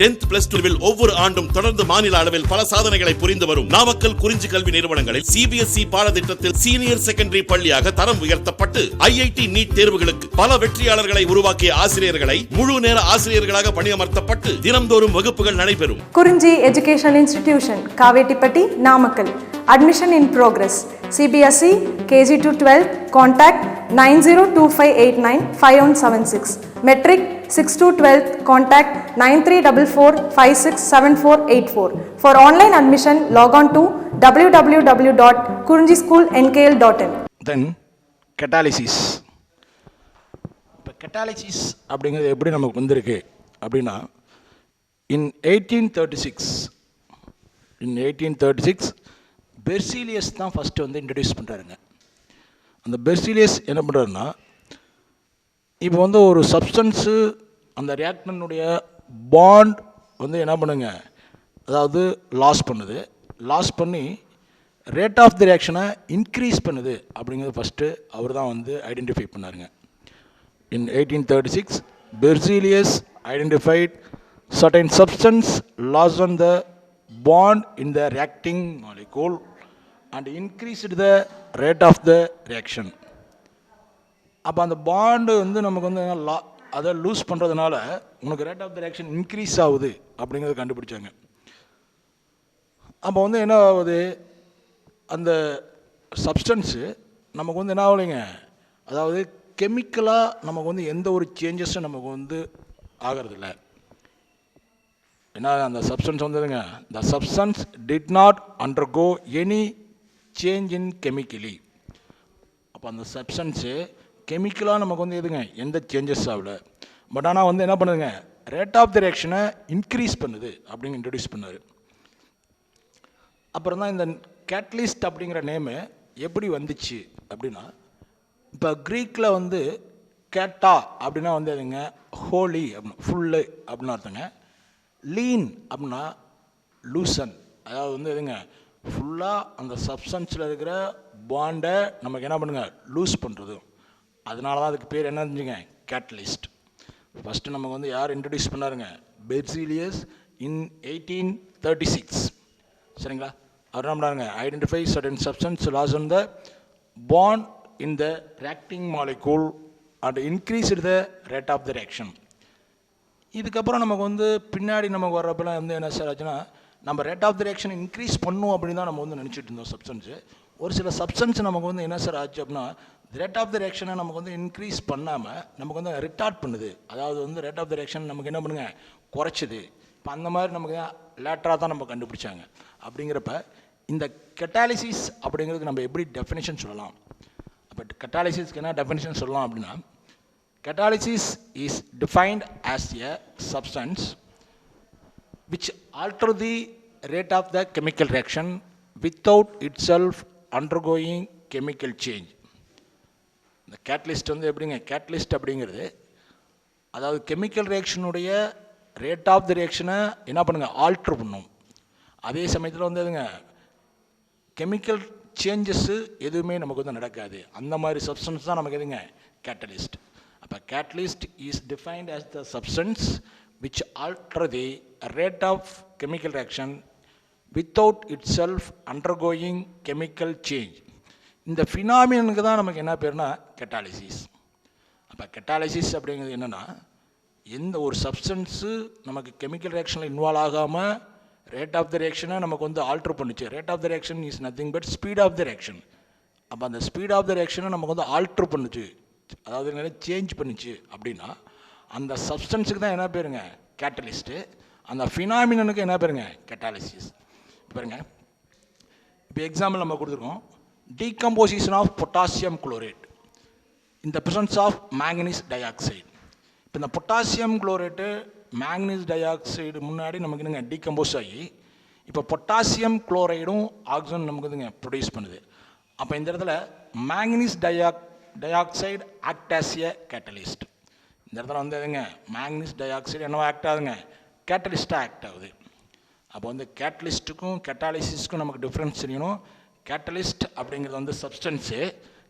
10th plus 2 will ஒவ்வொரு ஆண்டும் தொடர்ந்து மாநில அளவில் பல சாதனைகளை புரிந்து வரும் நாமக்கல் குறிஞ்சி கல்வி நிறுவனங்களில் சிபிஎஸ்இ பாடத்திட்டத்தில் சீனியர் செகண்டரி பள்ளியாக தரம் உயர்த்தப்பட்டு ஐஐடி நீட் தேர்வுகளுக்கு பல வெற்றியாளர்களை உருவாக்கிய ஆசிரியர்களை முழு நேர ஆசிரியர்களாக பணியமர்த்தப்பட்டு தினம்தோறும் வகுப்புகள் நடைபெறும். குறிஞ்சி educational institution, Kavettipatti, Namakkal. Admission in progress. CBSE KG to 12. Contact 9025895176. Metric 6 to 12. Contact 9344567484. For online admission, log on to www.kurinjischoolnkl.in. Then catalysis. இப்போ catalysis அப்படிங்கிறது எப்படி நமக்கு வந்திருக்கு அப்படின்னா in 1836 பெர்சிலியஸ் தான் ஃபஸ்ட்டு வந்து இன்ட்ரடியூஸ் பண்ணுறாருங்க. அந்த பெர்சிலியஸ் என்ன பண்ணுறாருன்னா, இப்போ வந்து ஒரு சப்ஸ்டன்ஸு அந்த ரியாக்டனுடைய பாண்ட் வந்து என்ன பண்ணுங்க, அதாவது லாஸ் பண்ணி ரேட் ஆஃப் தி ரியாக்ஷனை இன்க்ரீஸ் பண்ணுது அப்படிங்கிறது ஃபஸ்ட்டு அவர் தான் வந்து identify பண்ணாருங்க. In 1836 Berzelius identified certain substance loss on the bond in the reacting molecule and increased the rate of the reaction. அப்போ அந்த பாண்டு வந்து நமக்கு வந்து அதை லூஸ் பண்ணுறதுனால உனக்கு rate of the reaction increase ஆகுது அப்படிங்கிறத கண்டுபிடிச்சாங்க. அப்போ வந்து என்ன ஆகுது, அந்த சப்ஸ்டன்ஸு நமக்கு வந்து என்ன ஆகலைங்க, அதாவது கெமிக்கலாக நமக்கு வந்து எந்த ஒரு சேஞ்சஸும் நமக்கு வந்து ஆகிறதில்ல. ஏன்னா அந்த சப்ஸ்டன்ஸ் வந்ததுங்க, the substance did not undergo any change in chemically. அப்போ அந்த சப்ஸ்டன்ஸு கெமிக்கலாக நமக்கு வந்து எதுங்க எந்த சேஞ்சஸ் ஆகல. பட் ஆனால் வந்து என்ன பண்ணுதுங்க, ரேட் ஆஃப் த ரியாக்ஷனை இன்க்ரீஸ் பண்ணுது அப்படின்னு இன்ட்ரடியூஸ் பண்ணார். அப்புறம் தான் இந்த கேட்டலிஸ்ட் அப்படிங்கிற நேமு எப்படி வந்துச்சு அப்படின்னா, இப்போ க்ரீக்கில் வந்து கேட்டா அப்படின்னா வந்து எதுங்க ஹோலி அப்படின்னா ஃபுல்லு அப்படின்னு அர்த்தங்க. லீன் அப்படின்னா லூசன், அதாவது வந்து எதுங்க ஃபுல்லாக அந்த சப்ஸ்டன்ஸில் இருக்கிற பாண்டை நமக்கு என்ன பண்ணுங்க லூஸ் பண்ணுறது. அதனால தான் அதுக்கு பேர் என்ன இருந்துச்சுங்க, கேட்டலிஸ்ட். ஃபஸ்ட்டு நமக்கு வந்து யார் இன்ட்ரடியூஸ் பண்ணாருங்க, பெர்சிலியஸ் இன் 1836. சரிங்களா, அவர் என்ன பண்ணாருங்க, identify certain substance loss on the bond in the reacting molecule and increased the rate of the reaction. இதுக்கப்புறம் நமக்கு வந்து பின்னாடி நமக்கு வர்றப்பெல்லாம் வந்து என்ன சார் ஆச்சுன்னா, நம்ம rate of the reaction increase பண்ணும் அப்படின்னு தான் நம்ம வந்து நினச்சிட்டு இருந்தோம் சப்ஸ்டன்ஸு. ஒரு சில சப்ஸ்டன்ஸ் நமக்கு வந்து என்ன சார் ஆச்சு அப்படின்னா, ரேட் ஆஃப் த ரியாக்ஷனை நமக்கு வந்து இன்க்ரீஸ் பண்ணாமல் நமக்கு வந்து ரிட்டார்ட் பண்ணுது. அதாவது வந்து ரேட் ஆஃப் த ரியாக்ஷன் நமக்கு என்ன பண்ணுங்க குறைச்சிது. இப்போ அந்த மாதிரி நமக்கு லேட்டராக தான் நம்ம கண்டுபிடிச்சாங்க. அப்படிங்கிறப்ப இந்த கெட்டாலிசிஸ் அப்படிங்கிறதுக்கு நம்ம எப்படி டெஃபினேஷன் சொல்லலாம், பட் கெட்டாலிசிஸ்க்கு என்ன டெஃபினேஷன் சொல்லலாம் அப்படின்னா, catalysis is defined as a substance which alter the rate of the chemical reaction without itself undergoing chemical change. இந்த கேட்டலிஸ்ட் வந்து எப்படிங்க, கேட்டலிஸ்ட் அப்படிங்கிறது அதாவது கெமிக்கல் ரியாக்ஷனுடைய ரேட் ஆஃப் த ரியாக்ஷனை என்ன பண்ணுங்க ஆல்ட்ரு பண்ணும். அதே சமயத்தில் வந்து எதுங்க கெமிக்கல் சேஞ்சஸ்ஸு எதுவுமே நமக்கு வந்து நடக்காது. அந்த மாதிரி சப்ஸ்டன்ஸ் தான் நமக்கு எதுங்க கேட்டலிஸ்ட். அப்போ catalyst is defined as the substance which alter the rate of chemical reaction without itself undergoing chemical change. இந்த ஃபினாமினனுக்கு தான் நமக்கு என்ன பேர்னா கெட்டாலிசிஸ். அப்போ கெட்டாலிசிஸ் அப்படிங்கிறது என்னென்னா, எந்த ஒரு சப்ஸ்டன்ஸு நமக்கு கெமிக்கல் ரியாக்ஷனில் இன்வால்வ் ஆகாமல் ரேட் ஆஃப் த ரியாக்ஷனை நமக்கு வந்து ஆல்ட்ரு பண்ணிச்சு. Rate of the reaction is nothing but speed of the reaction. அப்போ அந்த ஸ்பீட் ஆஃப் த ரியாக்ஷனை நமக்கு வந்து ஆல்ட்ரு பண்ணுச்சு, அதாவது என்ன சேஞ்ச் பண்ணிச்சு அப்படின்னா அந்த சப்ஸ்டன்ஸுக்கு தான் என்ன பேருங்க கேட்டலிஸ்ட்டு. அந்த ஃபினாமினனுக்கு என்ன பேருங்க கெட்டாலிசிஸ். பாருங்க, இப்போ எக்ஸாம்பிள் நம்ம கொடுத்துருக்கோம், decomposition of potassium chlorate in the presence of manganese dioxide. இப்போ இந்த potassium chlorate manganese dioxide முன்னாடி நமக்கு என்னங்க டீகம்போஸ் ஆகி இப்போ பொட்டாசியம் குளோரைடும் ஆக்சிஜன் நமக்கு இதுங்க ப்ரொடியூஸ் பண்ணுது. அப்போ இந்த இடத்துல manganese dioxide act as a catalyst. இந்த இடத்துல வந்து எதுங்க மேங்கனீஸ் டயாக்சைடு என்னவோ ஆக்ட் ஆகுதுங்க, கேட்டலிஸ்ட்டாக ஆக்ட் ஆகுது. அப்போ வந்து கேட்டலிஸ்ட்டுக்கும் கெட்டாலிசிஸ்க்கும் நமக்கு டிஃப்ரென்ஸ் தெரியணும். கேட்டலிஸ்ட் அப்படிங்கிறது வந்து சப்ஸ்டன்ஸு,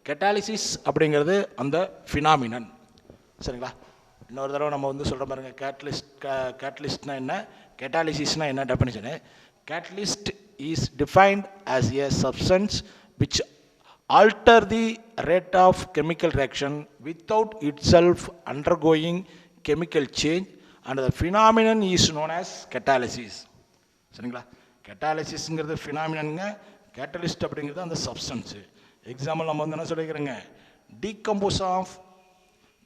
கெட்டாலிசிஸ் அப்படிங்கிறது அந்த ஃபினாமினன். சரிங்களா, இன்னொரு தடவை நம்ம வந்து சொல்கிற பாருங்க, கேட்டலிஸ்ட்னா என்ன, கேட்டாலிசிஸ்னா என்ன definition. Catalyst is defined as a substance which alter the rate of chemical reaction without itself undergoing chemical change, and the phenomenon is known as catalysis. சரிங்களா? கேட்டாலிசிஸ்ங்கிறது ஃபினாமினனுங்க, கேட்டலிஸ்ட் அப்படிங்கிறது அந்த சப்ஸ்டன்ஸு. எக்ஸாம்பிள் நம்ம வந்து என்ன சொல்லிக்கிறோங்க, decompose of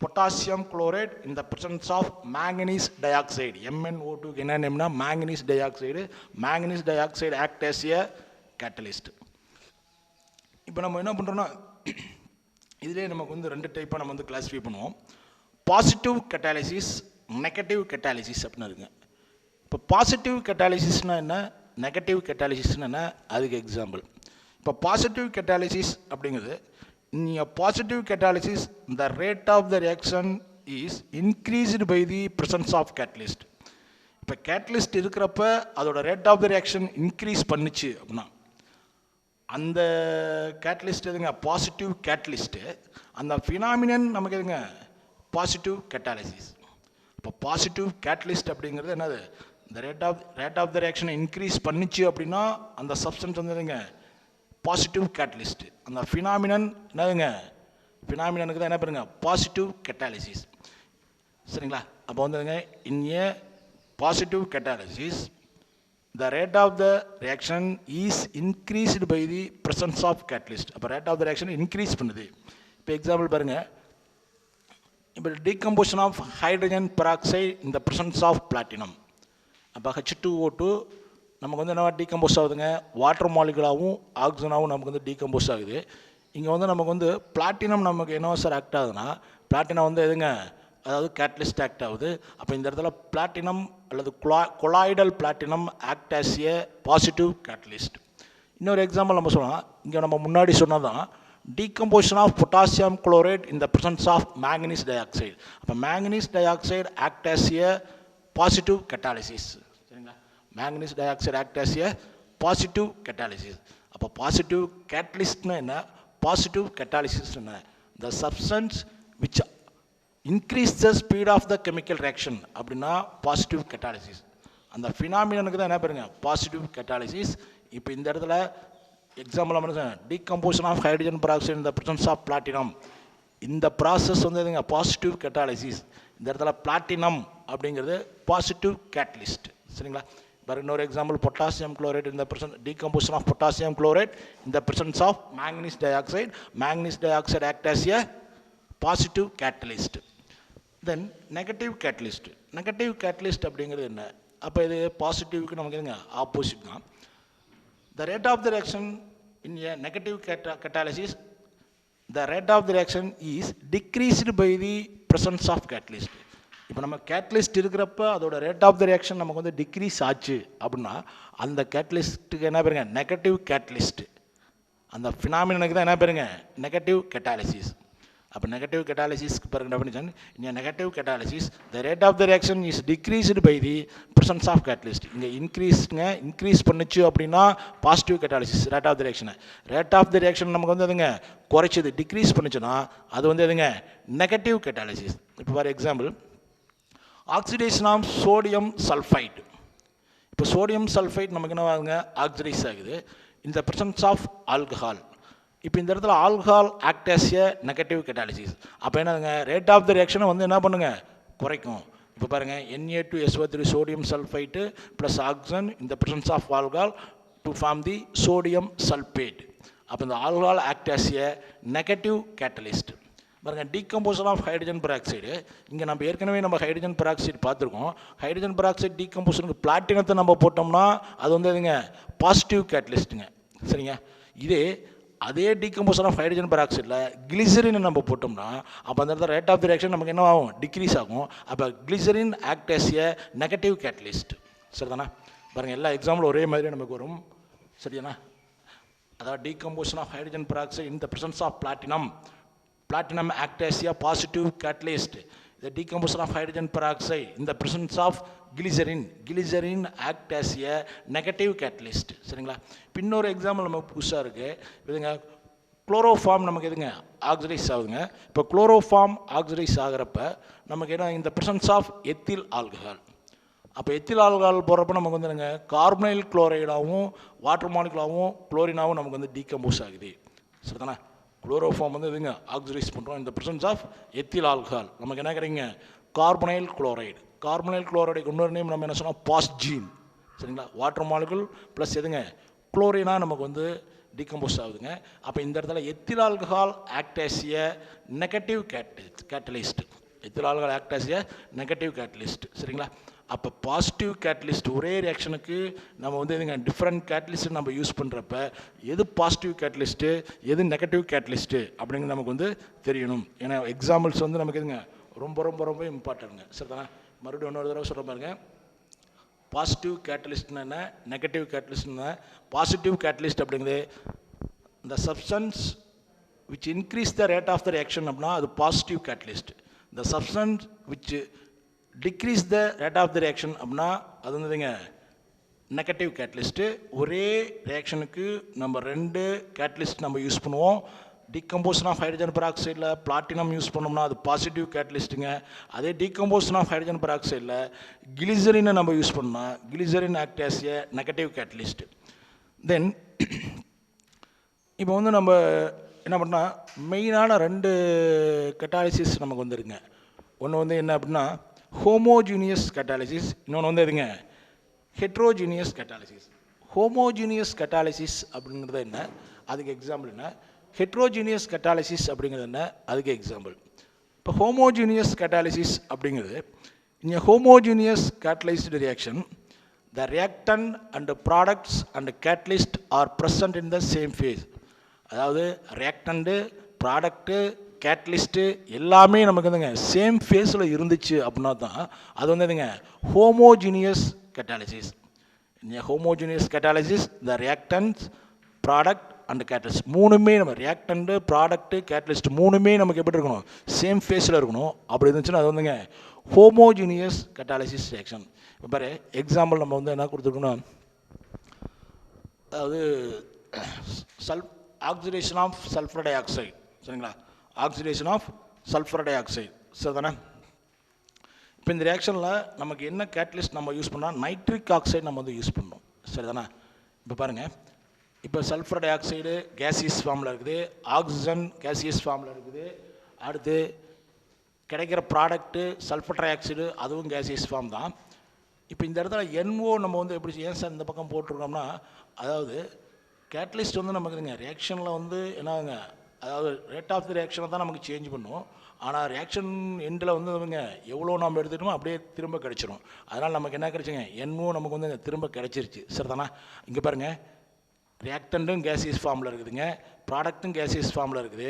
potassium chloride in the presence of manganese dioxide. MnO2 என்ன நேம்னா manganese dioxide. Manganese dioxide act as a catalyst. இப்போ நம்ம என்ன பண்ணுறோன்னா, இதிலே நமக்கு வந்து 2 டைப்பாக நம்ம வந்து கிளாஸிஃபை பண்ணுவோம். பாசிட்டிவ் கட்டாலிசிஸ், நெகட்டிவ் கட்டாலிசிஸ் அப்படின்னு இருக்குங்க. இப்போ பாசிட்டிவ் கட்டாலிசிஸ்னால் என்ன, நெகட்டிவ் கட்டாலிசிஸ்னால் என்ன, அதுக்கு எக்ஸாம்பிள். இப்போ பாசிட்டிவ் கட்டாலிசிஸ் அப்படிங்கிறது, நீங்கள் positive catalysis the rate of the reaction is increased by the presence of catalyst. இப்போ கேட்டலிஸ்ட் இருக்கிறப்ப அதோட rate of the reaction increase பண்ணுச்சு அப்படின்னா அந்த கேட்டலிஸ்ட் எதுங்க, பாசிட்டிவ் கேட்டலிஸ்ட்டு. அந்த ஃபினாமினன் நமக்கு எதுங்க, பாசிட்டிவ் கேட்டாலிசிஸ். இப்போ பாசிட்டிவ் கேட்டலிஸ்ட் அப்படிங்கிறது என்னது, இந்த ரேட் ஆஃப் த ரியாக்ஷனை இன்க்ரீஸ் பண்ணிச்சு அப்படின்னா அந்த சப்ஸ்டன்ஸ் வந்து எதுங்க, பாசிட்டிவ் கேட்டலிஸ்ட். அந்த ஃபினாமினன் என்னதுங்க, ஃபினாமினனுக்கு தான் என்ன பண்ணுங்க, பாசிட்டிவ் கேட்டாலிசிஸ். சரிங்களா? அப்போ வந்துங்க, in a positive catalysis the rate of the reaction is increased by the presence of catalyst. அப்போ rate of the reaction increase பண்ணுது. இப்போ எக்ஸாம்பிள் பாருங்க, இப்போ decomposition of hydrogen peroxide in the presence of platinum. அப்போ H2O2 நமக்கு வந்து என்ன decompose ஆகுதுங்க, வாட்டர் மாலிகுலாகவும் ஆக்சிஜனாகவும் நமக்கு வந்து டீகம்போஸ் ஆகுது. இங்கே வந்து நமக்கு வந்து பிளாட்டினம் நமக்கு என்ன சார் ஆக்ட் ஆகுதுன்னா, பிளாட்டினம் வந்து எதுங்க, அதாவது கேட்டலிஸ்ட் ஆக்ட் ஆகுது. அப்போ இந்த இடத்துல பிளாட்டினம் அல்லது colloidal platinum act as a positive catalyst. இன்னொரு எக்ஸாம்பிள் நம்ம சொல்லலாம், இங்கே நம்ம முன்னாடி சொன்னதான் decomposition of potassium chloride in the presence of manganese dioxide. அப்போ manganese dioxide act as a positive catalysis. சரிங்களா? Manganese dioxide act as a positive catalysis. அப்போ பாசிட்டிவ் கேட்டலிஸ்ட்னா என்ன, பாசிட்டிவ் கேட்டாலிசிஸ் என்ன, the substance which increase the speed of the chemical reaction அப்படின்னா positive catalysis. அந்த ஃபினாமினனுக்கு தான் என்ன பாருங்க, பாசிட்டிவ் கட்டாலிசிஸ். இப்போ இந்த இடத்துல எக்ஸாம்பிள் நம்ம decomposition of hydrogen peroxide in the presence of platinum. இந்த ப்ராசஸ் வந்து எதுங்க, பாசிட்டிவ் கட்டாலிசிஸ். இந்த இடத்துல பிளாட்டினம் அப்படிங்கிறது பாசிட்டிவ் கேட்டலிஸ்ட். சரிங்களா? வேறு இன்னொரு எக்ஸாம்பிள், பொட்டாசியம் குளோரைட் இந்த டீகம்போசிஷன் ஆஃப் பொட்டாசியம் குளோரைட் இந்த presence of manganese dioxide. Manganese dioxide act as a positive catalyst. Then negative catalyst. Negative catalyst அப்படிங்கிறது என்ன, அப்போ இது பாசிட்டிவ்க்கு நமக்கு எதுங்க, ஆப்போசிட் தான். The rate of the reaction in a negative catalysis, the rate of the reaction is decreased by the presence of catalyst. இப்போ நம்ம கேட்டலிஸ்ட் இருக்கிறப்ப அதோட ரேட் ஆஃப் த ரியாக்ஷன் நமக்கு வந்து டிக்ரீஸ் ஆச்சு அப்படின்னா அந்த கேட்டலிஸ்ட்டுக்கு என்ன பேருங்க, நெகட்டிவ் கேட்டலிஸ்ட். அந்த ஃபினாமினனுக்கு தான் என்ன பேருங்க, நெகட்டிவ் கேட்டாலிசிஸ். அப்போ நெகட்டிவ் கட்டாலிசிஸ்க்கு பாருங்க definition, in negative catalysis the rate of the reaction is decreased by the presence of catalyst. இங்கே இன்க்ரீஸ் பண்ணுச்சு அப்படின்னா positive catalysis rate of the ரியாக்ஷனை. ரேட் ஆஃப் த ரியாக்ஷன் நமக்கு வந்து எதுங்க, குறைச்சது டிக்ரீஸ் பண்ணுச்சுன்னா அது வந்து எதுங்க, நெகட்டிவ் கட்டாலிசிஸ். இப்போ for example, oxidation of sodium sulphide. இப்போ சோடியம் சல்ஃபைடு நமக்கு என்ன ஆகுங்க, ஆக்சிடைஸ் ஆகுது in the presence of alcohol. இப்போ இந்த இடத்துல alcohol act as a negative catalysis. அப்போ என்னதுங்க, ரேட் ஆஃப் த ரியாக்ஷனை வந்து என்ன பண்ணுங்க, குறைக்கும். இப்போ பாருங்கள், Na2SO3 sodium sulphite plus oxygen இந்த presence of alcohol to form the sodium sulphate. அப்போ இந்த alcohol act as a negative catalyst. பாருங்கள், டீகம்போசன் ஆஃப் ஹைட்ரஜன் பெராக்சைடு. இங்கே நம்ம ஏற்கனவே நம்ம ஹைட்ரஜன் பெராக்சைடு பார்த்துருக்கோம். ஹைட்ரஜன் பெராக்சைடு டீகம்போசனுக்கு பிளாட்டினத்தை நம்ம போட்டோம்னா அது வந்து எதுங்க, பாசிட்டிவ் கேட்டலிஸ்ட்டுங்க. சரிங்க? இதே அதே டீகம்போசன் ஆஃப் ஹைட்ரஜன் பெராக்சைடில் கிளிசரின் நம்ம போட்டோம்னா அப்போ அந்த இடத்துல ரேட் ஆஃப் தி ரியாக்ஷன் நமக்கு என்ன ஆகும், டிக்ரீஸ் ஆகும். அப்போ glycerin act as a negative catalyst. சரிதானா? பாருங்கள், எல்லா எக்ஸாம்பிளும் ஒரே மாதிரி நமக்கு வரும். சரிதானா? அதாவது decomposition of hydrogen peroxide in the presence of platinum act as a positive catalyst. The decomposition of hydrogen peroxide in the presence of glycerin act as a negative catalyst. சரிங்களா? இன்னொரு எக்ஸாம்பிள் நம்ம புதுசாக இருக்குது. இதுங்க குளோரோஃபார்ம் நமக்கு எதுங்க oxidise ஆகுதுங்க. இப்போ குளோரோஃபார்ம் ஆக்சிடைஸ் ஆகிறப்ப நமக்கு என்ன இந்த பிரசன்ஸ் ஆஃப் எத்தில் ஆல்கஹால். அப்போ எத்தில் ஆல்கஹால் போடுறப்ப நமக்கு வந்து என்னங்க கார்பனைல் குளோரைடாகவும் வாட்டர் மாலிகுலாகவும் குளோரினாவும் நமக்கு வந்து டீகம்போஸ் ஆகுது. சரிதானே? குளோரோஃபார்ம் வந்து எதுங்க ஆக்சிடைஸ் பண்ணுறோம் இந்த பிரசன்ஸ் ஆஃப் எத்தில் ஆல்கஹால். நமக்கு என்ன கிடைக்குங்க கார்பனைல் குளோரைடு. கார்பனைல் குளோரைடுக்கு இன்னொரு நேம் நம்ம என்ன சொன்னால் பாஸ்ஜீன். சரிங்களா? வாட்டர் மாலிகுல் ப்ளஸ் எதுங்க குளோரினா நமக்கு வந்து டீகம்போஸ் ஆகுதுங்க. அப்போ இந்த இடத்துல ethyl alcohol act as a negative catalyst. Ethyl alcohol act as a negative catalyst. சரிங்களா? அப்போ பாசிட்டிவ் கேட்டலிஸ்ட் ஒரே ரியாக்ஷனுக்கு நம்ம வந்து எதுங்க டிஃப்ரெண்ட் கேட்டலிஸ்ட்டு நம்ம யூஸ் பண்ணுறப்ப எது பாசிட்டிவ் கேட்டலிஸ்ட்டு எது நெகட்டிவ் கேட்டலிஸ்ட்டு அப்படிங்கிறது நமக்கு வந்து தெரியணும். ஏன்னா எக்ஸாம்பிள்ஸ் வந்து நமக்கு எதுங்க ரொம்ப ரொம்ப ரொம்ப இம்பார்ட்டன்ட்ங்க. சரிதானே? மறுபடியும் இன்னொரு தடவை சொல்கிற பாருங்க. பாசிட்டிவ் கேட்டலிஸ்ட்னா என்ன, நெகட்டிவ் கேட்டலிஸ்ட்னா பாசிட்டிவ் கேட்டலிஸ்ட் அப்படிங்கிறது இந்த substance which increase the rate of the reaction அப்படின்னா அது பாசிட்டிவ் கேட்டலிஸ்ட். இந்த substance which decrease the rate of the reaction அப்படின்னா அது வந்துங்க நெகட்டிவ் கேட்டலிஸ்ட்டு. ஒரே ரியாக்ஷனுக்கு நம்ம ரெண்டு கேட்டலிஸ்ட் நம்ம யூஸ் பண்ணுவோம். டீகம்போஷன் ஆஃப் ஹைட்ரஜன் பெராக்சைடில் பிளாட்டினம் யூஸ் பண்ணோம்னா அது பாசிட்டிவ் கேட்டலிஸ்ட்டுங்க. அதே டீகம்போஷன் ஆஃப் ஹைட்ரஜன் பெராக்சைடில் கிளிசரினை நம்ம யூஸ் பண்ணோம்னா glycerine act as a negative catalyst. Then இப்போ வந்து நம்ம என்ன பண்ணால் மெயினான ரெண்டு கட்டாலிசிஸ் நமக்கு வந்துருங்க. ஒன்று வந்து என்ன அப்படின்னா ஹோமோஜீனியஸ் கட்டாலிசிஸ், இன்னொன்று வந்து எதுங்க ஹெட்ரோஜீனியஸ் கட்டாலிசிஸ். ஹோமோஜீனியஸ் கட்டாலிசிஸ் அப்படிங்கிறது என்ன, அதுக்கு எக்ஸாம்பிள் என்ன, ஹெட்ரோஜீனியஸ் கட்டாலிசிஸ் அப்படிங்கிறது என்ன, அதுக்கு எக்ஸாம்பிள். இப்போ ஹோமோஜீனியஸ் கட்டாலிசிஸ் அப்படிங்கிறது இங்கே homogeneous catalysed reaction the reactant and products and catalyst are present in the same phase. அதாவது ரியாக்டண்ட்டு ப்ராடக்ட்டு கேட்டலிஸ்ட்டு எல்லாமே நமக்கு வந்துங்க சேம் ஃபேஸில் இருந்துச்சு அப்படின்னா தான் அது வந்து எதுங்க ஹோமோஜீனியஸ் கட்டாலிசிஸ். இந்த homogeneous catalysis the reactants product and catalyst மூணுமே நம்ம ரியாக்டண்ட்டு ப்ராடக்ட்டு கேட்டலிஸ்ட் மூணுமே நமக்கு எப்படி இருக்கணும் சேம் ஃபேஸில் இருக்கணும். அப்படி இருந்துச்சுன்னா அது வந்துங்க ஹோமோஜீனியஸ் கட்டாலிசிஸ் ரியாக்ஷன். இப்போ பாரு எக்ஸாம்பிள் நம்ம வந்து என்ன கொடுத்துருக்கோன்னா அதாவது oxidation of sulphur dioxide. சரிங்களா? Oxidation of sulphur dioxide. சரி தானே? இப்போ இந்த ரியாக்ஷனில் நமக்கு என்ன கேட்டலிஸ்ட் நம்ம யூஸ் பண்ணால் நைட்ரிக் ஆக்சைடு நம்ம வந்து யூஸ் பண்ணோம். சரி தானே? இப்போ பாருங்கள், இப்போ சல்ஃபர் டை ஆக்சைடு கேசியஸ் ஃபார்மில் இருக்குது, ஆக்சிஜன் கேசியஸ் ஃபார்மில் இருக்குது, அடுத்து கிடைக்கிற ப்ராடக்ட்டு சல்ஃபர் டை ஆக்சைடு அதுவும் கேசியஸ் ஃபார்ம் தான். இப்போ இந்த இடத்துல NO நம்ம வந்து எப்படி ஏன் சார் இந்த பக்கம் போட்டிருக்கோம்னா அதாவது கேட்டலிஸ்ட் வந்து நமக்குங்க ரியாக்ஷனில் வந்து என்னங்க அதாவது ரேட் ஆஃப் த ரியாக்ஷனை தான் நமக்கு சேஞ்ச் பண்ணும். ஆனால் ரியாக்ஷன் எண்டில் வந்து நமக்கு எவ்வளோ நம்ம எடுத்துட்டோமோ அப்படியே திரும்ப கிடச்சிரும். அதனால் நமக்கு என்ன கிடச்சிங்க NO நமக்கு வந்து திரும்ப கிடச்சிருச்சு. சரி தானே? இங்கே பாருங்கள் ரியாக்டண்ட்டும் கேசியஸ் ஃபார்மில் இருக்குதுங்க, ப்ராடக்ட்டும் கேசியஸ் ஃபார்மில் இருக்குது.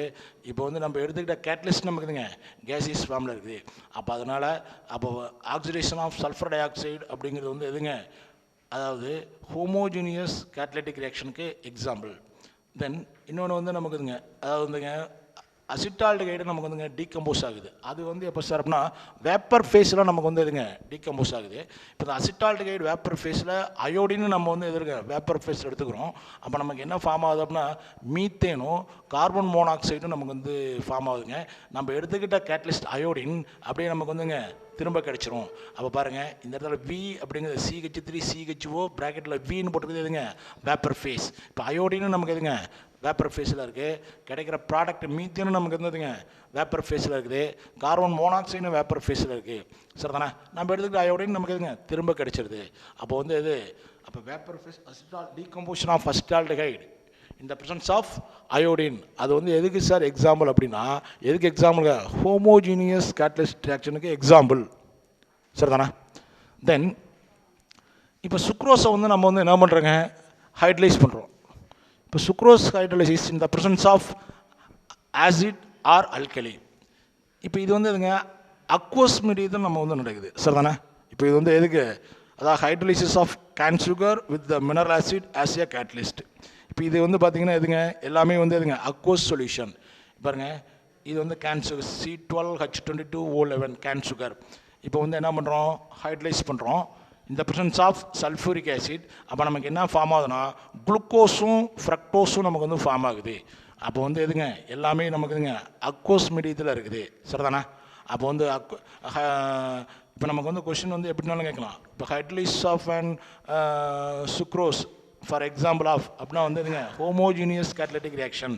இப்போ வந்து நம்ம எடுத்துக்கிட்ட கேட்டலிஸ்ட் நமக்குதுங்க கேசியஸ் ஃபார்மில் இருக்குது. அப்போ அதனால் அப்போ oxidation of sulphur dioxide அப்படிங்கிறது வந்து எதுங்க அதாவது ஹோமோஜீனியஸ் கேட்டலிட்டிக் ரியாக்ஷனுக்கு எக்ஸாம்பிள். தென் இன்னொன்று வந்து நமக்குதுங்க அதாவது வந்துங்க அசிட்டால்டிகைடு நமக்கு வந்துங்க டீகம்போஸ் ஆகுது. அது வந்து எப்போ சார் அப்படின்னா வேப்பர் ஃபேஸில் நமக்கு வந்து எதுங்க டீகம்போஸ் ஆகுது. இப்போ இந்த அசிட்டால்டிகைடு வேப்பர் ஃபேஸில் அயோடின்னு நம்ம வந்து எதிர்க்க வேப்பர் ஃபேஸில் எடுத்துக்கிறோம். அப்போ நமக்கு என்ன ஃபார்ம் ஆகுது அப்படின்னா மீத்தேனும் கார்பன் மோனாக்சைடும் நமக்கு வந்து ஃபார்ம் ஆகுதுங்க. நம்ம எடுத்துக்கிட்ட கேட்டலிஸ்ட் அயோடின் அப்படியே நமக்கு வந்துங்க திரும்ப கிடச்சிரும். அப்போ பாருங்கள் இந்த இடத்துல V அப்படிங்கிறது CH3CHO ப்ராக்கெட்டில் Vன்னு போட்டுருக்குது எதுங்க வேப்பர் ஃபேஸ். இப்போ அயோடின்னு நமக்கு எதுங்க வேப்பர் ஃபேஸில் இருக்குது, கிடைக்கிற ப்ராடக்ட் மீத்தேனும் நமக்கு இருந்ததுங்க வேப்பர் ஃபேஸில் இருக்குது, கார்பன் மோனாக்சைடும் வேப்பர் ஃபேஸில் இருக்குது. சரி தானே? நம்ம எடுத்துக்கிட்ட அயோடின் நமக்கு எதுங்க திரும்ப கிடச்சிருது. அப்போ வந்து எது அப்போ vapour phase decomposition of acetaldehyde இந்த ப்ரெசன்ஸ் ஆஃப் அயோடின் அது வந்து எதுக்கு சார் எக்ஸாம்பிள் அப்படின்னா எதுக்கு எக்ஸாம்பிளுங்க ஹோமோஜீனியஸ் கேட்டலிஸ்ட் ரியாக்ஷனுக்கு எக்ஸாம்பிள். சரி தானே? தென் இப்போ சுக்ரோஸை வந்து நம்ம வந்து என்ன பண்ணுறோங்க ஹைட்ரலைஸ் பண்ணுறோம். இப்போ சுக்ரோஸ் ஹைட்ரலைசிஸ் இந்த presence of acid or alkali. இப்போ இது வந்து எதுங்க அக்வஸ் மீடியத்தில் நம்ம வந்து நடக்குது. சரி தானே? இப்போ இது வந்து எதுக்கு அதாவது hydrolysis of cane sugar with the mineral acid as a catalyst. இப்போ இது வந்து பார்த்திங்கன்னா எதுங்க எல்லாமே வந்து எதுங்க அக்வஸ் சொல்யூஷன். பாருங்கள் இது வந்து can sugar C12H22O11 can sugar. இப்போ வந்து என்ன பண்ணுறோம் ஹைட்ரலைஸ் பண்ணுறோம் இந்த ப்ரெசன்ஸ் ஆஃப் சல்ஃபூரிக் ஆசிட். அப்போ நமக்கு என்ன ஃபார்ம் ஆகுதுன்னா குளுக்கோஸும் ஃப்ரக்டோஸும் நமக்கு வந்து ஃபார்ம் ஆகுது. அப்போ வந்து எதுங்க எல்லாமே நமக்குதுங்க அக்வஸ் மீடியத்தில் இருக்குது சரிதானே. அப்போ வந்து இப்போ நமக்கு வந்து கொஷின் வந்து எப்படினாலும் கேட்கலாம். இப்போ hydrolysis of and sucrose for example of அப்படின்னா வந்து எதுங்க ஹோமோஜீனியஸ் கேட்டலிட்டிக் ரியாக்ஷன்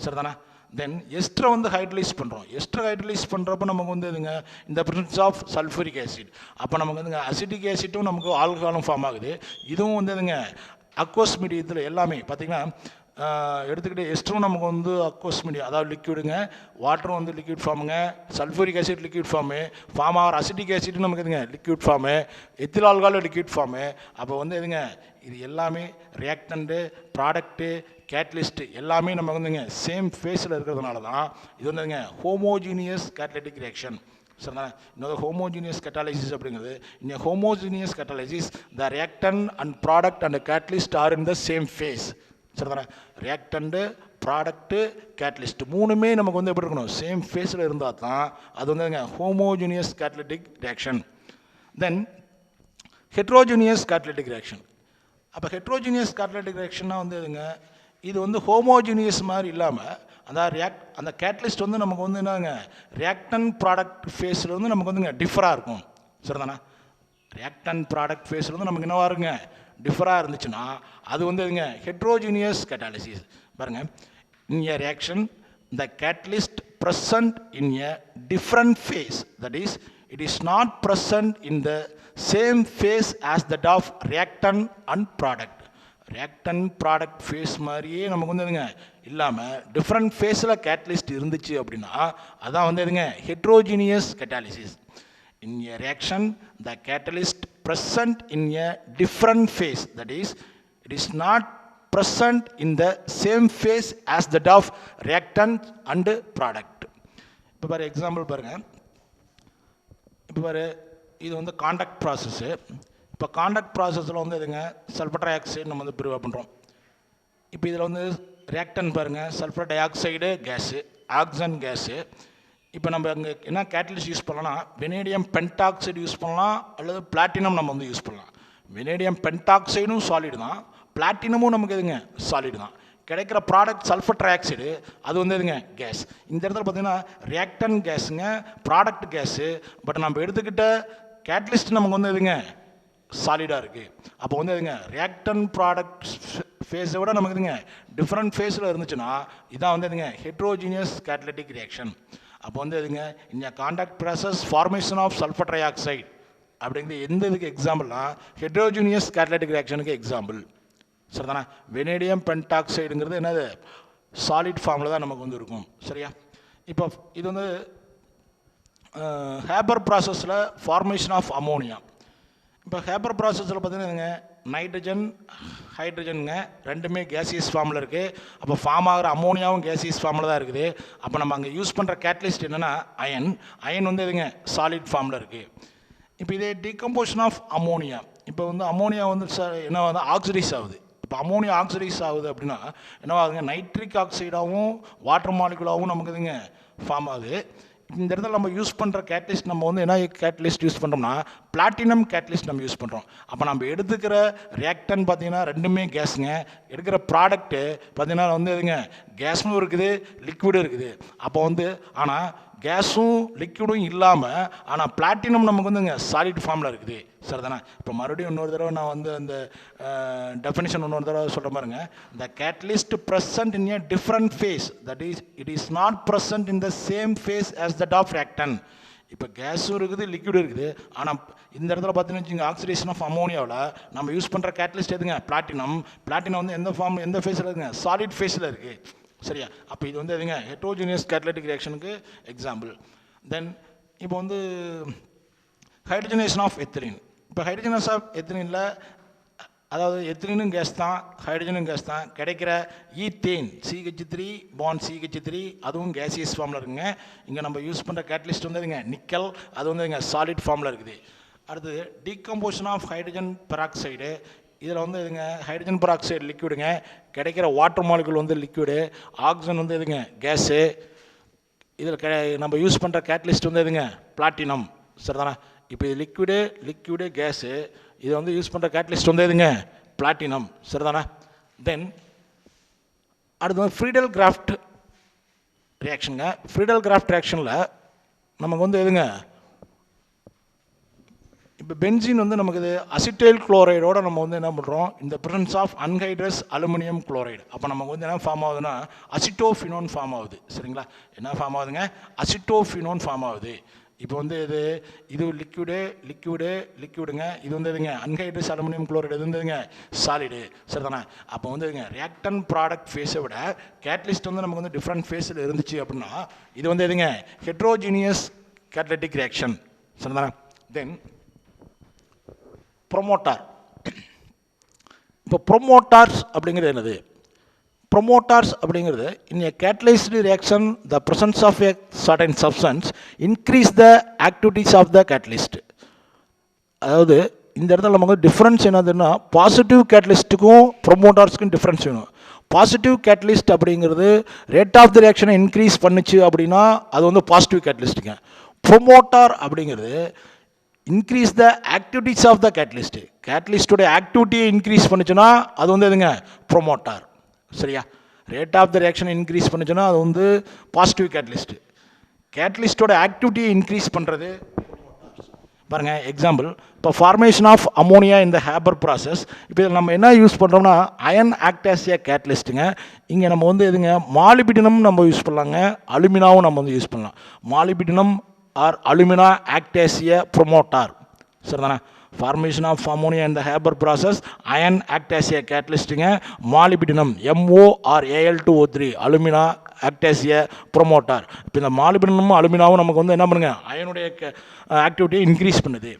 சரிதானே. தென் எஸ்ட்ரை வந்து ஹைட்ரலைஸ் பண்ணுறோம். எஸ்ட்ரை ஹைட்ரலைஸ் பண்ணுறப்ப நமக்கு வந்து எதுங்க இந்த ப்ரெசன்ஸ் ஆஃப் சல்ஃபரிக் ஆசிட். அப்போ நமக்கு வந்துங்க அசிட்டிக் ஆசிட்டும் நமக்கு ஆல்கஹாலும் ஃபார்ம் ஆகுது. இதுவும் வந்து எதுங்க அக்வஸ் மீடியத்தில் எல்லாமே பார்த்திங்கன்னா எடுத்துக்கிட்டு எஸ்ட்ரும் நமக்கு வந்து அக்வஸ் மீடியம் அதாவது லிக்விடுங்க, வாட்டரும் வந்து லிக்விட் ஃபார்முங்க, சல்ஃபரிக் ஆசிட் லிக்விட் ஃபார்ம் ஆகிற அசிட்டிக் ஆசிட்டும் நமக்கு எதுங்க லிக்விட் ஃபார்மு, எத்தில் ஆல்கஹாலும் லிக்விட் ஃபார்மு. அப்போ வந்து எதுங்க இது எல்லாமே ரியாக்டண்ட்டு ப்ராடக்ட்டு கேட்லிஸ்ட்டு எல்லாமே நம்ம வந்துங்க சேம் ஃபேஸில் இருக்கிறதுனால தான் இது வந்துங்க ஹோமோஜீனியஸ் கேட்டலிட்டிக் ரியாக்ஷன் சரிங்களா. இன்னொரு ஹோமோஜீனியஸ் கேட்டாலிசிஸ் அப்படிங்கிறது இந்த homogeneous catalysis the reactant and product and catalyst are in the same phase சரிதானே. ரியாக்டண்ட்டு ப்ராடக்ட்டு கேட்லிஸ்ட் மூணுமே நமக்கு வந்து எப்படி இருக்கணும் சேம் ஃபேஸில் இருந்தால் தான் அது வந்துங்க ஹோமோஜீனியஸ் கேட்டலிட்டிக் ரியாக்ஷன். தென் ஹெட்ரோஜீனியஸ் கேட்டலிட்டிக் ரியாக்ஷன். அப்போ ஹெட்ரோஜீனியஸ் கேட்டலிட்டிக் ரியாக்ஷன்னா வந்து எதுங்க இது வந்து ஹோமோஜீனியஸ் மாதிரி இல்லாமல் அந்த கேட்டலிஸ்ட் வந்து நமக்கு வந்து என்னங்க ரியாக்டன் ப்ராடக்ட் ஃபேஸில் வந்து நமக்கு வந்துங்க டிஃபராக இருக்கும் சரிதானே. ரியாக்டன் ப்ராடக்ட் ஃபேஸில் வந்து நமக்கு என்னவாக இருக்குங்க டிஃபராக இருந்துச்சுன்னா அது வந்து எதுங்க ஹெட்ரோஜீனியஸ் கேட்டாலிசிஸ். பாருங்கள், in a reaction the catalyst present in a different phase, that is it is not present in the same phase as that of reactant and product. reactant product phase மாதிரியே நமக்கு வந்து எதுங்க இல்லாமல் different ஃபேஸில் catalyst இருந்துச்சு அப்படின்னா அதான் வந்து எதுங்க heterogeneous catalysis. In a reaction the catalyst present in a different phase, that is it is not present in the same phase as that of reactant and product. இப்போ பாரு எக்ஸாம்பிள் பாருங்கள். இப்போ பாரு இது வந்து காண்டாக்ட் ப்ராசஸ்ஸு. இப்போ contact ப்ராசஸில் வந்து எதுங்க சல்ஃபர் டை ஆக்சைடு நம்ம வந்து ப்ரிவா பண்ணுறோம். இப்போ இதில் வந்து ரியாக்டன் பாருங்கள் sulphur dioxide gas, oxygen gas. இப்போ நம்ம அங்கே என்ன கேட்டலிஸ்ட் யூஸ் பண்ணலாம்னா வெனேடியம் பென்டாக்சைடு யூஸ் பண்ணலாம் அல்லது பிளாட்டினம் நம்ம வந்து யூஸ் பண்ணலாம். வெனேடியம் பென்டாக்சைடும் சாலிடு தான், பிளாட்டினமும் நமக்கு எதுங்க சாலிடு தான். கிடைக்கிற ப்ராடக்ட் சல்ஃபர் ட்ரை ஆக்சைடு அது வந்து எதுங்க கேஸ். இந்த இடத்துல பார்த்தீங்கன்னா ரியாக்டன் கேஸுங்க ப்ராடக்ட் கேஸு. பட் நம்ம எடுத்துக்கிட்ட கேட்டலிஸ்ட் நமக்கு வந்து எதுங்க சாலிடாக இருக்குது. அப்போ வந்து எதுங்க ரியாக்டன் ப்ராடக்ட் ஃபேஸை விட நமக்கு எதுங்க டிஃப்ரெண்ட் ஃபேஸில் இருந்துச்சுன்னா இதான் வந்து எதுங்க ஹெட்ரோஜீனியஸ் கேட்டலிட்டிக் ரியாக்ஷன். அப்போ வந்து எதுங்க இந்த contact process formation of sulphur trioxide அப்படிங்கிறது எந்த இதுக்கு எக்ஸாம்பிள்னா ஹெட்ரோஜீனியஸ் கேட்டலிட்டிக் ரியாக்ஷனுக்கு எக்ஸாம்பிள் சரிதானே. வெனேடியம் பென்டாக்சைடுங்கிறது என்னது சாலிட் ஃபார்மில் தான் நமக்கு வந்து இருக்கும் சரியா. இப்போ இது வந்து ஹேபர் ப்ராசஸில் ஃபார்மேஷன் ஆஃப் அமோனியா. இப்போ ஹேபர் ப்ராசஸில் பார்த்தீங்கன்னா நைட்ரஜன் ஹைட்ரஜனுங்க ரெண்டுமே கேசியஸ் ஃபார்மில் இருக்குது. அப்போ ஃபார்ம் ஆகிற அமோனியாவும் கேசியஸ் ஃபார்மில் தான் இருக்குது. அப்போ நம்ம அங்கே யூஸ் பண்ணுற கேட்டலிஸ்ட் என்னென்னா அயன் வந்து எதுங்க சாலிட் ஃபார்மில் இருக்குது. இப்போ இதே டீகம்போஷன் ஆஃப் அமோனியா. இப்போ வந்து அமோனியா வந்து என்ன வந்து ஆக்சிடைஸ் ஆகுது. இப்போ அமோனியா ஆக்சிடைஸ் ஆகுது அப்படின்னா என்னவாகுதுங்க நைட்ரிக் ஆக்சைடாகவும் வாட்டர் மாலிகுலாகவும் நமக்கு இதுங்க ஃபார்ம் ஆகுது. இந்த இடத்துல நம்ம யூஸ் பண்ணுற கேட்டலிஸ்ட் நம்ம வந்து என்ன கேட்டலிஸ்ட் யூஸ் பண்ணுறோம்னா பிளாட்டினம் கேட்டலிஸ்ட் நம்ம யூஸ் பண்ணுறோம். அப்போ நம்ம எடுத்துக்கிற ரியாக்டன் பார்த்தீங்கன்னா ரெண்டுமே கேஸுங்க. எடுக்கிற ப்ராடக்ட்டு பார்த்தீங்கன்னா வந்து எதுங்க கேஸும் இருக்குது லிக்விடும் இருக்குது. அப்போ வந்து ஆனால் கேஸும் லிக்விடும் இல்லாமல் ஆனால் பிளாட்டினம் நமக்கு வந்துங்க சாலிட் ஃபார்மில் இருக்குது சரிதானே. இப்போ மறுபடியும் இன்னொரு தடவை நான் வந்து அந்த டெஃபினிஷன் இன்னொரு தடவை சொல்கிற பாருங்க. The catalyst present in a different phase, that is it is not present in the same phase as that of reactant. இப்போ கேஸும் இருக்குது லிக்விடும் இருக்குது. ஆனால் இந்த இடத்துல பார்த்தீங்கன்னு வச்சுங்க ஆக்சிடேஷன் ஆஃப் அமோனியாவில் நம்ம யூஸ் பண்ணுற கேட்டலிஸ்ட் எதுங்க பிளாட்டினம். பிளாட்டினம் வந்து எந்த ஃபேஸில் இருக்குங்க சாலிட் ஃபேஸில் இருக்குது சரியா. அப்போ இது வந்து எதுங்க ஹெட்ரோஜீனியஸ் கேட்டலிட்டிக் ரியாக்ஷனுக்கு எக்ஸாம்பிள். தென் இப்போ வந்து ஹைட்ரஜனேஷன் ஆஃப் எத்திலின். இப்போ ஹைட்ரஜனேஷன் ஆஃப் எத்திலினில் அதாவது எத்திலினும் கேஸ் தான் ஹைட்ரஜனும் கேஸ் தான். கிடைக்கிற ஈத்தேன் CH3 பாண்ட் CH3 அதுவும் கேசியஸ் ஃபார்மில் இருக்குங்க. இங்கே நம்ம யூஸ் பண்ணுற கேட்டலிஸ்ட் வந்து எதுங்க நிக்கல், அது வந்து எங்க சாலிட் ஃபார்மில் இருக்குது. அடுத்தது டீகம்போஷன் ஆஃப் ஹைட்ரஜன் பெராக்சைடு. இதில் வந்து எதுங்க ஹைட்ரஜன் பெராக்சைடு லிக்விடுங்க. கிடைக்கிற வாட்டர் மாலிகுல் வந்து லிக்விடு, ஆக்சிஜன் வந்து எதுங்க கேஸு. இதில் நம்ம யூஸ் பண்ணுற கேட்டலிஸ்ட் வந்து எதுங்க பிளாட்டினம் சரிதானே. இப்போ இது லிக்விடு கேஸு. இது வந்து யூஸ் பண்ணுற கேட்டலிஸ்ட் வந்து எதுங்க பிளாட்டினம் சரிதானே. தென் அடுத்து வந்து ஃப்ரீடல் கிராஃப்ட் ரியாக்ஷனுங்க. ஃப்ரீடல் கிராஃப்ட் ரியாக்ஷனில் நமக்கு வந்து எதுங்க, இப்போ பென்சீன் வந்து நமக்கு இது அசிட்டைல் குளோரைடோட நம்ம வந்து என்ன பண்ணுறோம், இந்த presence of anhydrous aluminium chloride. அப்போ நமக்கு வந்து என்ன ஃபார்ம் ஆகுதுன்னா அசிட்டோஃபினோன் ஃபார்ம் ஆகுது. சரிங்களா, என்ன ஃபார்ம் ஆகுதுங்க, அசிட்டோஃபினோன் ஃபார்ம் ஆகுது. இப்போ வந்து இது லிக்விடுங்க, இது வந்து எதுங்க அன்ஹைட்ரஸ் அலுமினியம் குளோரைடு, இது வந்து எதுங்க சாலிடு. சரிதானே, அப்போ வந்து எதுங்க ரியாக்டன் ப்ராடக்ட் ஃபேஸை விட கேட்டலிஸ்ட் வந்து நமக்கு வந்து டிஃப்ரெண்ட் ஃபேஸில் இருந்துச்சு அப்படின்னா இது வந்து எதுங்க ஹெட்ரோஜீனியஸ் கேட்டலிட்டிக் ரியாக்ஷன். சரிதானே. Then promoter. இப்போ ப்ரொமோட்டார்ஸ் அப்படிங்கிறது என்னது, ப்ரொமோட்டார்ஸ் அப்படிங்கிறது in a catalysed reaction the presence of a certain substance increase the activities of the catalyst. அதாவது இந்த இடத்துல நமக்கு டிஃப்ரென்ஸ் என்னதுன்னா பாசிட்டிவ் கேட்டலிஸ்ட்டுக்கும் ப்ரொமோட்டார்ஸ்க்கும் டிஃப்ரென்ஸ் வேணும். பாசிட்டிவ் கேட்டலிஸ்ட் அப்படிங்கிறது ரேட் ஆஃப் த ரியாக்ஷனை இன்க்ரீஸ் பண்ணுச்சு அப்படின்னா அது வந்து பாசிட்டிவ் கேட்டலிஸ்ட்டுங்க. ப்ரொமோட்டார் அப்படிங்கிறது increase the activities of the catalyst, கேட்டலிஸ்டோடைய ஆக்டிவிட்டியை இன்க்ரீஸ் பண்ணுச்சுன்னா அது வந்து எதுங்க ப்ரொமோட்டார். சரியா, ரேட் ஆஃப் த ரியாக்ஷனை இன்க்ரீஸ் பண்ணுச்சுன்னா அது வந்து பாசிட்டிவ் கேட்டலிஸ்ட், கேட்டலிஸ்டோட ஆக்டிவிட்டியை இன்க்ரீஸ் பண்ணுறது பாருங்கள். எக்ஸாம்பிள், இப்போ ஃபார்மேஷன் ஆஃப் அமோனியா இந்த ஹேபர் ப்ராசஸ். இப்போ இதில் நம்ம என்ன யூஸ் பண்ணுறோம்னா அயன் ஆக்டாசியா கேட்டலிஸ்ட்டுங்க. இங்கே நம்ம வந்து எதுங்க மாலிபிடினம் நம்ம யூஸ் பண்ணலாங்க, அலுமினாவும் நம்ம வந்து யூஸ் பண்ணலாம். Molybdenum or alumina act as a promoter. சரிதானே, ஃபார்மேஷன் ஆஃப் அமோனியா இந்த ஹேபர் ப்ராசஸ் அயன் ஆக்டாசியா கேட்டலிஸ்ட்டுங்க. Molybdenum MORAL2O3 alumina act as a promoter. இப்போ இந்த மாலிபிடினமும் அலுமினாவும் நமக்கு வந்து என்ன பண்ணுங்க அயனுடைய ஆக்டிவிட்டியை இன்க்ரீஸ் பண்ணுது.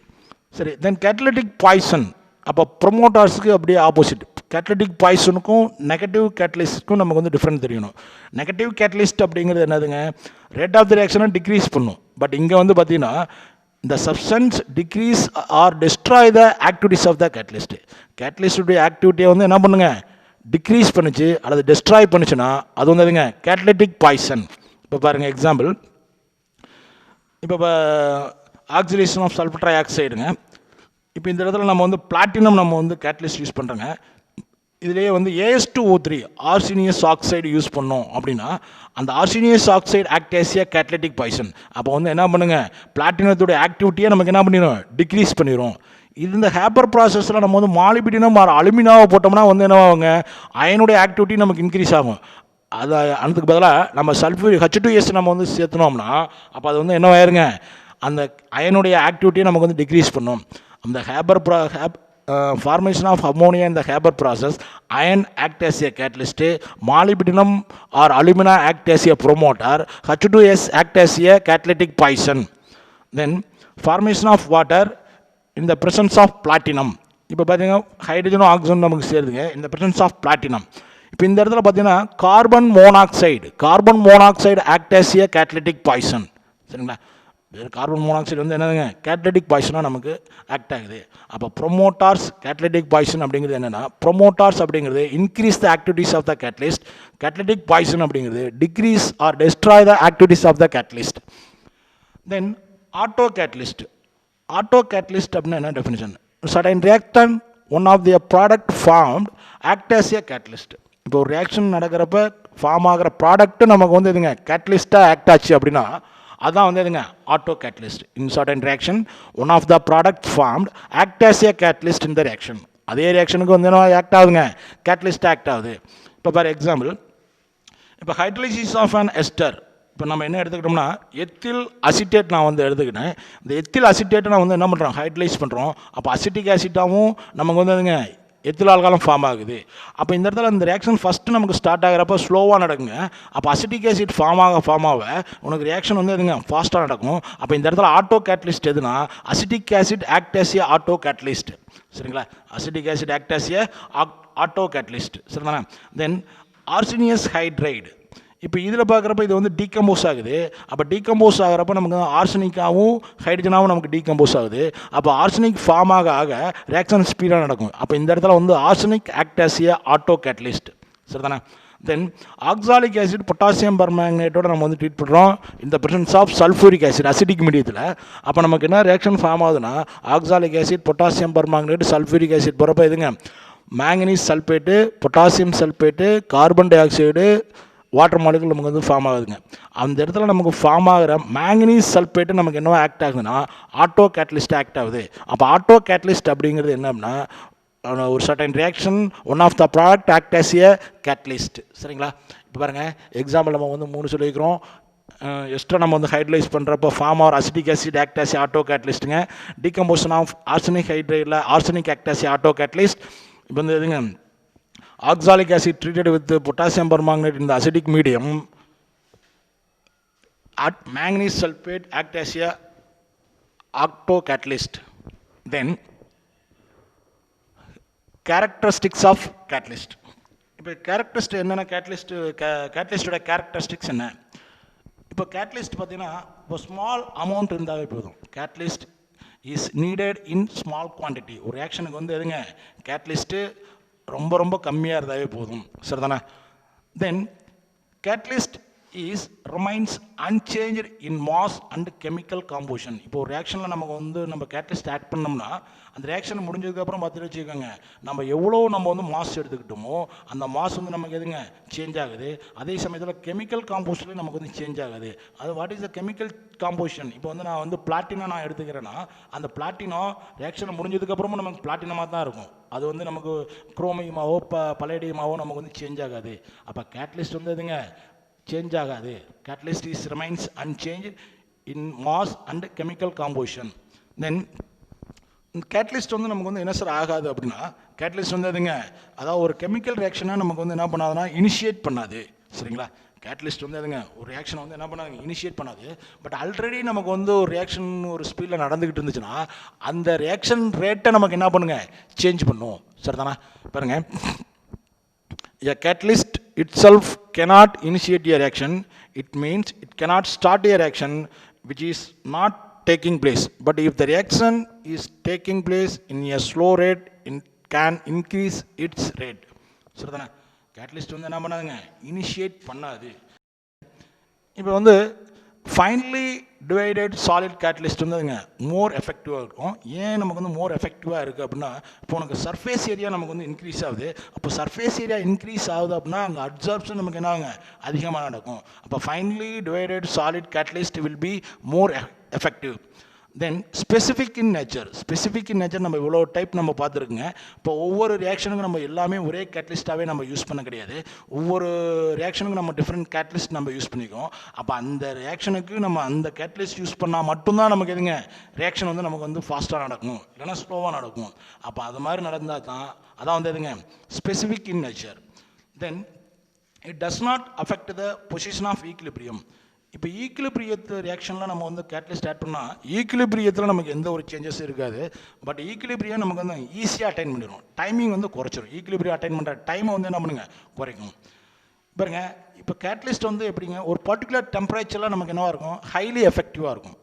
சரி, தென் கேட்டலிட்டிக் பாய்சன். அப்போ ப்ரொமோட்டார்ஸுக்கு அப்படியே ஆப்போசிட். கேட்டலிட்டிக் பாய்சனுக்கும் நெகட்டிவ் கேட்டலிஸ்ட்டுக்கும் நமக்கு வந்து டிஃப்ரெண்ட் தெரியணும். நெகட்டிவ் கேட்டலிஸ்ட் அப்படிங்கிறது என்னதுங்க, ரேட் ஆஃப் த ரியாக்ஷனை டிக்ரீஸ் பண்ணும். பட் இங்கே வந்து பார்த்தீங்கன்னா இந்த substance decrease or destroy the activities of the catalyst. கேட்டலிஸ்டுடைய ஆக்டிவிட்டியை வந்து என்ன பண்ணுங்க டிக்ரீஸ் பண்ணுச்சு அல்லது டெஸ்ட்ராய் பண்ணுச்சுன்னா அது வந்து எதுங்க கேட்டலிட்டிக் பாய்சன். இப்போ பாருங்கள் எக்ஸாம்பிள், இப்போ ஆக்சிடேஷன் ஆஃப் சல்ஃபர் ட்ரை ஆக்சைடுங்க. இப்போ இந்த இடத்துல நம்ம வந்து பிளாட்டினம் நம்ம வந்து கேட்டலிஸ்ட் யூஸ் பண்ணுறோங்க. இதிலேயே வந்து AS2O3 ஆர்சினியஸ் ஆக்சைடு யூஸ் பண்ணோம் அப்படின்னா அந்த ஆர்சினியஸ் ஆக்சைடு ஆக்டாசியா கேட்டலிட்டிக் பாய்சன். அப்போ வந்து என்ன பண்ணுங்க பிளாட்டினத்தோடைய ஆக்டிவிட்டியை நமக்கு என்ன பண்ணிடும் டிக்ரீஸ் பண்ணிடும். இது இந்த ஹேப்பர் ப்ராசஸில் நம்ம வந்து மாலிபிடினம் அலுமினாவை போட்டோம்னா வந்து என்ன ஆகுங்க அயனுடைய ஆக்டிவிட்டி நமக்கு இன்க்ரீஸ் ஆகும். அதை அதுக்கு பதிலாக நம்ம சல்ஃபர் H2S நம்ம வந்து சேர்த்துனோம்னா அப்போ அது வந்து என்ன ஆயிருங்க அந்த அயனுடைய ஆக்டிவிட்டியை நமக்கு வந்து டிக்ரீஸ் பண்ணும். அந்த formation of ammonia in the Haber process, iron act as a catalyst, molybdenum or alumina act as a promoter, H2S act as a catalytic poison. Then formation of water in the presence of platinum. இப்போ பார்த்தீங்கன்னா ஹைட்ரஜனும் ஆக்சிஜனும் நமக்கு சேருதுங்க in the presence of platinum. இப்போ இந்த இடத்துல பார்த்தீங்கன்னா carbon monoxide act as a catalytic poison. சரிங்களா, carbon monoxide வந்து என்னதுங்க கேட்டலிட்டிக் பாய்சனாக நமக்கு ஆக்ட் ஆகுது. அப்போ ப்ரொமோட்டார்ஸ் கேட்டலிட்டிக் பாய்சன் அப்படிங்கிறது என்னென்னா ப்ரொமோட்டார்ஸ் அப்படிங்கிறது increase the activities of the catalyst, catalytic poison அப்படிங்கிறது decrease or destroy the activities of the catalyst. Then auto catalyst அப்படின்னா என்ன definition, certain reactant one of the product formed act as a catalyst. இப்போ ஒரு reaction நடக்கிறப்ப form ஆகிற product நமக்கு வந்து எதுங்க கேட்டலிஸ்ட்டாக ஆக்ட் ஆச்சு அப்படின்னா அதான் வந்து எதுங்க auto catalyst. In certain reaction one of the product formed act as a catalyst in the reaction. அதே ரியாக்ஷனுக்கு வந்து என்ன ஆக்ட் ஆகுதுங்க கேட்டலிஸ்ட் ஆக்ட் ஆகுது. இப்போ ஃபார் எக்ஸாம்பிள், இப்போ ஹைட்ரலைசிஸ் ஆஃப் அன் எஸ்டர். இப்போ நம்ம என்ன எடுத்துக்கிட்டோம்னா எத்தில் அசிட்டேட் நான் வந்து எடுத்துக்கிட்டேன். இந்த எத்தில் அசிட்டேட்டை நான் வந்து என்ன பண்ணுறோம் ஹைட்ரலைஸ் பண்ணுறோம். அப்போ அசிட்டிக் ஆசிட்டாகவும் நமக்கு வந்து எதுங்க எத்தில் ஆல்கஹாலும் ஃபார்ம் ஆகுது. அப்போ இந்த இடத்துல இந்த ரியாக்ஷன் ஃபஸ்ட்டு நமக்கு ஸ்டார்ட் ஆகிறப்ப ஸ்லோவாக நடக்குங்க. அப்போ அசிட்டிக் ஆசிட் ஃபார்ம் ஆக உனக்கு ரியாக்ஷன் வந்து எதுங்க ஃபாஸ்ட்டாக நடக்கும். அப்போ இந்த இடத்துல ஆட்டோ கேட்டலிஸ்ட் எதுனா acetic acid act as a auto catalyst. சரிங்களா, acetic acid act as a auto catalyst. சரிதானே. Then arsenious hydride. இப்போ இதில் பார்க்குறப்ப இது வந்து டீகம்போஸ் ஆகுது. அப்போ டீகம்போஸ் ஆகிறப்ப நமக்கு ஆர்சனிக்காகவும் ஹைட்ரஜனாகவும் நமக்கு டீகம்போஸ் ஆகுது. அப்போ ஆர்சனிக் ஃபார்ம் ஆக ரியாக்ஷன் ஸ்பீடாக நடக்கும். அப்போ இந்த இடத்துல வந்து arsenic act as a auto catalyst. சரிதானே. தென் ஆக்சாலிக் ஆசிட் பொட்டாசியம் பர்மேங்கனேட்டோட நம்ம வந்து ட்ரீட் பண்ணுறோம் இந்த presence of sulphuric acid acetic மீடியத்தில். அப்போ நமக்கு என்ன ரியாக்ஷன் ஃபார்ம் ஆகுதுன்னா oxalic acid potassium permanganate sulphuric acid போகிறப்ப எதுங்க manganese sulphate, potassium sulphate, carbon dioxide, water molecule நமக்கு வந்து ஃபார்ம் ஆகுதுங்க. அந்த இடத்துல நமக்கு ஃபார்ம் ஆகிற மேங்கனீஸ் சல்பேட்டு நமக்கு என்னவோ ஆக்ட் ஆகுதுன்னா ஆட்டோ கேட்டலிஸ்ட் ஆக்ட் ஆகுது. அப்போ ஆட்டோ கேட்டலிஸ்ட் அப்படிங்கிறது என்ன அப்படின்னா ஒரு certain reaction one of the product act as a catalyst. சரிங்களா? இப்போ பாருங்கள், எக்ஸாம்பிள் நம்ம வந்து 3 சொல்லிக்கிறோம். எக்ஸ்ட்ரா நம்ம வந்து ஹைட்ரலைஸ் பண்ணுறப்போ form or acetic acid act as auto கேட்டலிஸ்ட்டுங்க. டீகம்போஷன் ஆஃப் ஆர்சனிக் ஹைட்ரைடில் arsenic act as auto catalyst. இப்போ வந்து எதுங்க, oxalic acid treated with potassium permanganate in the acidic medium at manganese sulfate act as a octo catalyst. Then characteristics of catalyst. இப்போ கேரக்டரிஸ்ட் என்னென்ன, கேட்டலிஸ்டோட characteristics என்ன? இப்போ catalyst பார்த்தீங்கன்னா இப்போ ஸ்மால் அமௌண்ட் இருந்தாவே போதும். Catalyst is needed in small quantity. ஒரு ரியாக்ஷனுக்கு வந்து எதுங்க, கேட்டலிஸ்ட்டு ரொம்ப ரொம்ப கம்மியாக இருந்தாவே போதும். சரிதானே? Then catalyst is remains unchanged in mass and chemical composition. இப்போ ஒரு ரியாக்ஷனில் நமக்கு வந்து நம்ம கேட்டலிஸ்ட் ஆட் பண்ணோம்னா அந்த ரியாக்ஷன் முடிஞ்சதுக்கப்புறம் பார்த்துட்டு வச்சுக்கோங்க, நம்ம எவ்வளோ நம்ம வந்து மாஸ் எடுத்துக்கிட்டோமோ அந்த மாஸ் வந்து நமக்கு எதுங்க சேஞ்ச் ஆகுது. அதே சமயத்தில் கெமிக்கல் காம்போசிஷன்லேயும் நமக்கு வந்து சேஞ்ச் ஆகுது. அது what is the chemical composition? இப்போ வந்து நான் வந்து பிளாட்டினம் நான் எடுத்துக்கிறேன்னா அந்த பிளாட்டினம் ரியாக்ஷன் முடிஞ்சதுக்கப்புறமும் நமக்கு பிளாட்டினமாக தான் இருக்கும். அது வந்து நமக்கு குரோமியமாவோ பலேடியமாவோ நமக்கு வந்து சேஞ்ச் ஆகாது. அப்போ கேட்டலிஸ்ட் வந்து எதுங்க சேஞ்ச் ஆகாது. Catalyst is remains unchanged in mass and chemical composition. Then catalyst வந்து நமக்கு வந்து என்ன சார் ஆகாது அப்படின்னா, கேட்டலிஸ்ட் வந்து எதுங்க, அதாவது ஒரு கெமிக்கல் ரியாக்ஷனாக நமக்கு வந்து என்ன பண்ணாதுன்னா இனிஷியேட் பண்ணாது. சரிங்களா? கேட்டலிஸ்ட் வந்து எதுங்க ஒரு ரியாக்ஷனை வந்து என்ன பண்ணாது, இனிஷியேட் பண்ணாது. பட் ஆல்ரெடி நமக்கு வந்து ஒரு ரியாக்ஷன் ஒரு ஸ்பீடில் நடந்துக்கிட்டு இருந்துச்சுன்னா அந்த ரியாக்ஷன் ரேட்டை நமக்கு என்ன பண்ணுங்க, சேஞ்ச் பண்ணும். சரிதானா? பாருங்க, a catalyst itself cannot initiate a reaction. It means it cannot start a reaction which is not taking place. But if the reaction is taking place in a slow rate, it can increase its rate. சரிதானே? Catalyst வந்து என்ன பண்ணாதுங்க, initiate பண்ணாது. இப்போ வந்து finally divided solid catalyst வந்து அதுங்க மோர் எஃபெக்டிவாக இருக்கும். ஏன் நமக்கு வந்து மோர் எஃபெக்டிவாக இருக்குது அப்படின்னா, இப்போ உனக்கு சர்ஃபேஸ் ஏரியா நமக்கு வந்து இன்க்ரீஸ் ஆகுது. அப்போ சர்ஃபேஸ் ஏரியா இன்க்ரீஸ் ஆகுது அப்படின்னா அங்கே அப்சார்ப்ஷன் நமக்கு என்ன ஆகுங்க, அதிகமாக நடக்கும். அப்போ finally divided solid catalyst will be more effective. Then specific in nature. Specific in nature நம்ம இவ்வளோ டைப் நம்ம பார்த்துருக்குங்க. இப்போ ஒவ்வொரு ரியாக்ஷனுக்கும் நம்ம எல்லாமே ஒரே கேட்டலிஸ்ட்டாகவே நம்ம யூஸ் பண்ண கிடையாது. ஒவ்வொரு ரியாக்ஷனுக்கும் நம்ம டிஃப்ரெண்ட் கேட்டலிஸ்ட் நம்ம யூஸ் பண்ணிக்கோம். அப்போ அந்த ரியாக்ஷனுக்கு நம்ம அந்த கேட்டலிஸ்ட் யூஸ் பண்ணால் மட்டும்தான் நமக்கு எதுங்க ரியாக்ஷன் வந்து நமக்கு வந்து ஃபாஸ்ட்டாக நடக்கும், இல்லைன்னா ஸ்லோவாக நடக்கும். அப்போ அது மாதிரி நடந்தால் தான் அதான் வந்து எதுங்க specific in nature. Then it does not affect the position of equilibrium. இப்போ ஈக்லிபிரியத்து ரியாக்ஷனில் நம்ம வந்து கேட்டலிஸ்ட் ஆட் பண்ணால் ஈக்லிபிரியத்தில் நமக்கு எந்த ஒரு சேஞ்சஸ் இருக்காது. பட் ஈக்லிபிரியம் நமக்கு வந்து ஈஸியாக அட்டைன் பண்ணிடும், டைமிங் வந்து குறைச்சிடும். ஈக்லிபிரியம் அட்டைன் பண்ணுற டைமை வந்து என்ன பண்ணுங்க, குறைக்கும். பாருங்க, இப்போ கேட்டலிஸ்ட் வந்து எப்படிங்க, ஒரு பர்டிகுலர் டெம்பரேச்சரில் நமக்கு என்னவாக இருக்கும், ஹைலி எஃபெக்டிவாக இருக்கும்.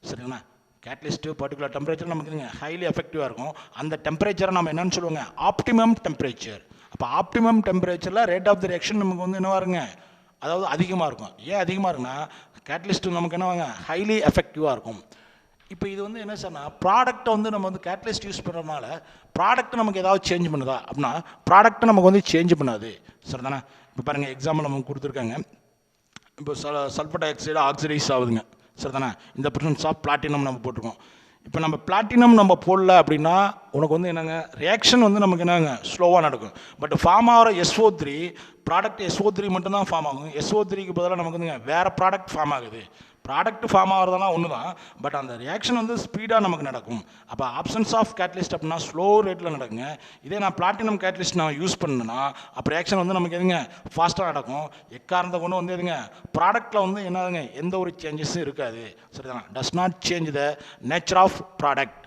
சரிங்களா? கேட்டலிஸ்ட்டு பர்டிகுலர் டெம்பரேச்சர் நமக்கு ஹைலி எஃபெக்டிவாக இருக்கும். அந்த டெம்பரேச்சரை நம்ம என்னென்னு சொல்லுவாங்க, ஆப்டிமம் டெம்பரேச்சர். அப்போ ஆப்டிமம் டெம்பரேச்சரில் ரேட் ஆஃப் த ரியாக்ஷன் நமக்கு வந்து என்னவாக இருங்க, அதாவது அதிகமாக இருக்கும். ஏன் அதிகமாக இருக்குன்னா கேட்டலிஸ்ட்டு நமக்கு என்னவாங்க, ஹைலி எஃபெக்டிவாக இருக்கும். இப்போ இது வந்து என்ன சார்னா, ப்ராடக்ட்டை வந்து நம்ம வந்து கேட்டலிஸ்ட் யூஸ் பண்ணுறதுனால ப்ராடக்ட் நமக்கு ஏதாவது சேஞ்ச் பண்ணுதா அப்படின்னா ப்ராடக்ட்டை நமக்கு வந்து சேஞ்ச் பண்ணாது. சரி தானே? இப்போ பாருங்கள், எக்ஸாம்பிள் நமக்கு கொடுத்துருக்காங்க. இப்போ சல்ஃபர் டை ஆக்சைடு ஆக்சிடைஸ் ஆகுதுங்க. சரி தானே? இந்த பர்சன்ஸ் ஆஃப் பிளாட்டினம் நம்ம போட்டிருக்கோம். இப்போ நம்ம பிளாட்டினம் நம்ம போடல அப்படின்னா உனக்கு வந்து என்னங்க ரியாக்ஷன் வந்து நமக்கு என்னங்க ஸ்லோவாக நடக்கும். பட் ஃபார்ம் ஆகிற SO3 ப்ராடக்ட் SO3 மட்டும்தான் ஃபார்ம் ஆகும். SO3க்கு பதிலாக நமக்கு வந்துங்க வேறு ப்ராடக்ட் ஃபார்ம் ஆகுது. ப்ராடக்ட் ஃபார்ம் ஆகிறதெல்லாம் ஒன்று தான், பட் அந்த ரியாக்ஷன் வந்து ஸ்பீடாக நமக்கு நடக்கும். அப்போ ஆப்ஷன்ஸ் ஆஃப் கேட்டலிஸ்ட் அப்படின்னா ஸ்லோ ரேட்டில் நடக்குங்க. இதே நான் பிளாட்டினம் கேட்டலிஸ்ட் நான் யூஸ் பண்ணேன்னா அப்போ ரியாக்ஷன் வந்து நமக்கு எதுங்க ஃபாஸ்ட்டாக நடக்கும். எக்காரணத்தை கொண்டு வந்து எதுங்க ப்ராடக்ட்டில் வந்து என்னதுங்க எந்த ஒரு சேஞ்சஸும் இருக்காது. சரிதான்? Does not change the nature of product.